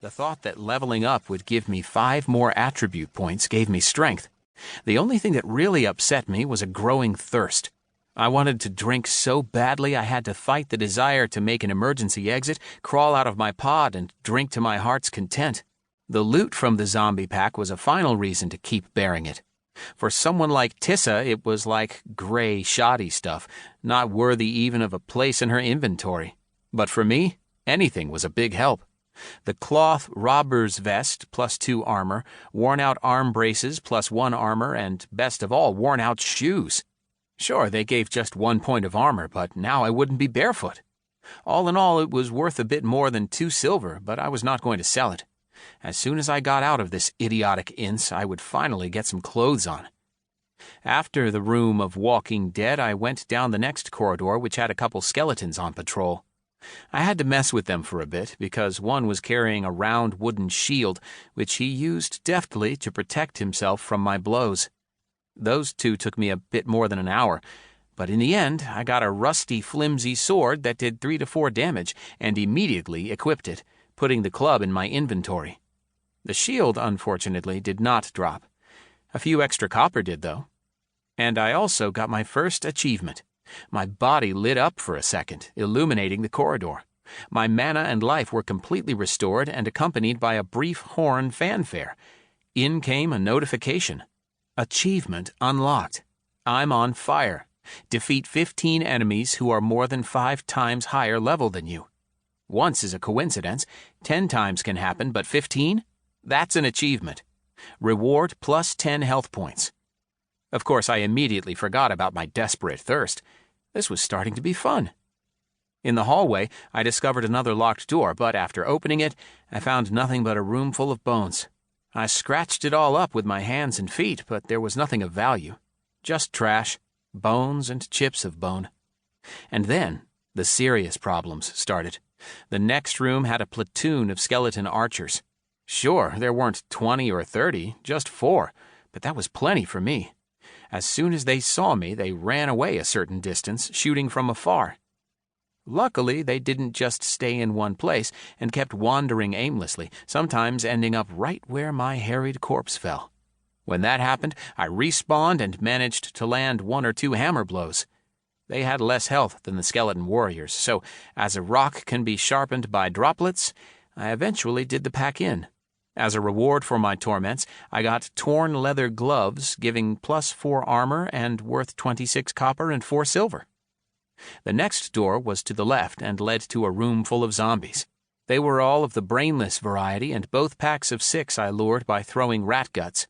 The thought that leveling up would give me 5 more attribute points gave me strength. The only thing that really upset me was a growing thirst. I wanted to drink so badly I had to fight the desire to make an emergency exit, crawl out of my pod, and drink to my heart's content. The loot from the zombie pack was a final reason to keep bearing it. For someone like Tissa, it was like gray, shoddy stuff, not worthy even of a place in her inventory. But for me, anything was a big help. The cloth robber's vest plus 2 armor, worn-out arm braces plus 1 armor, and best of all, worn-out shoes. Sure, they gave just 1 point of armor, but now I wouldn't be barefoot. All in all, it was worth a bit more than 2 silver, but I was not going to sell it. As soon as I got out of this idiotic ince, I would finally get some clothes on. After the room of Walking Dead, I went down the next corridor, which had a couple skeletons on patrol. I had to mess with them for a bit, because one was carrying a round wooden shield, which he used deftly to protect himself from my blows. Those 2 took me a bit more than an hour, but in the end, I got a rusty, flimsy sword that did 3 to 4 damage, and immediately equipped it, putting the club in my inventory. The shield, unfortunately, did not drop. A few extra copper did, though. And I also got my first achievement. My body lit up for a second, illuminating the corridor. My mana and life were completely restored and accompanied by a brief horn fanfare. In came a notification. Achievement unlocked. I'm on fire. Defeat 15 enemies who are more than 5 times higher level than you. Once is a coincidence, 10 times can happen, but 15? That's an achievement. Reward plus 10 health points. Of course, I immediately forgot about my desperate thirst. This was starting to be fun. In the hallway, I discovered another locked door, but after opening it, I found nothing but a room full of bones. I scratched it all up with my hands and feet, but there was nothing of value. Just trash, bones and chips of bone. And then, the serious problems started. The next room had a platoon of skeleton archers. Sure, there weren't 20 or 30, just 4, but that was plenty for me. As soon as they saw me, they ran away a certain distance, shooting from afar. Luckily, they didn't just stay in one place and kept wandering aimlessly, sometimes ending up right where my harried corpse fell. When that happened, I respawned and managed to land 1 or 2 hammer blows. They had less health than the skeleton warriors, so as a rock can be sharpened by droplets, I eventually did the pack in. As a reward for my torments, I got torn leather gloves, giving plus 4 armor and worth 26 copper and 4 silver. The next door was to the left and led to a room full of zombies. They were all of the brainless variety, and both packs of 6 I lured by throwing rat guts.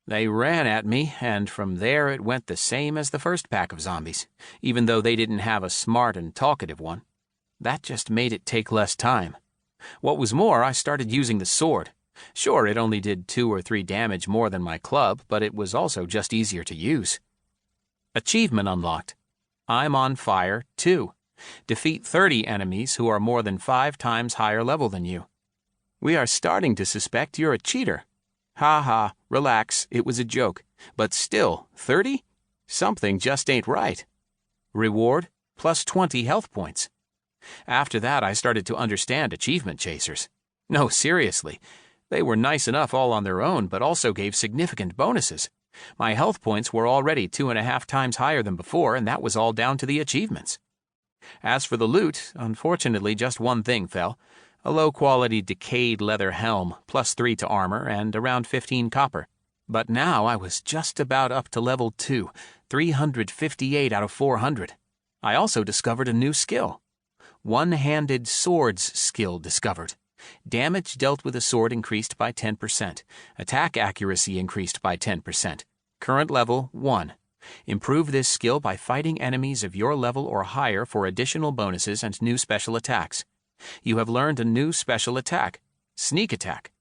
They ran at me, and from there it went the same as the first pack of zombies, even though they didn't have a smart and talkative one. That just made it take less time. What was more, I started using the sword. Sure, it only did 2 or 3 damage more than my club, but it was also just easier to use. Achievement unlocked. I'm on fire, 2. Defeat 30 enemies who are more than 5 times higher level than you. We are starting to suspect you're a cheater. Ha ha, relax, it was a joke. But still, 30? Something just ain't right. Reward, plus 20 health points. After that, I started to understand achievement chasers. No, seriously. They were nice enough all on their own, but also gave significant bonuses. My health points were already 2.5 times higher than before, and that was all down to the achievements. As for the loot, unfortunately just one thing fell. A low-quality decayed leather helm, plus 3 to armor, and around 15 copper. But now I was just about up to level 2, 358 out of 400. I also discovered a new skill. One-handed swords skill discovered. Damage dealt with a sword increased by 10%. Attack accuracy increased by 10%. Current level, 1. Improve this skill by fighting enemies of your level or higher for additional bonuses and new special attacks. You have learned a new special attack, Sneak Attack.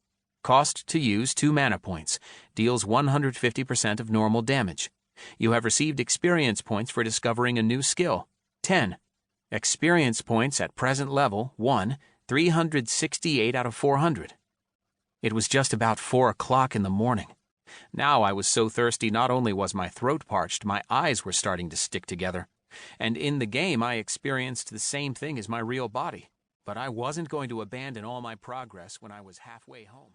Cost to use 2 mana points. Deals 150% of normal damage. You have received experience points for discovering a new skill, 10. Experience points at present level, 1. 368 out of 400. It was just about 4 o'clock in the morning. Now I was so thirsty not only was my throat parched, my eyes were starting to stick together. And in the game I experienced the same thing as my real body. But I wasn't going to abandon all my progress when I was halfway home.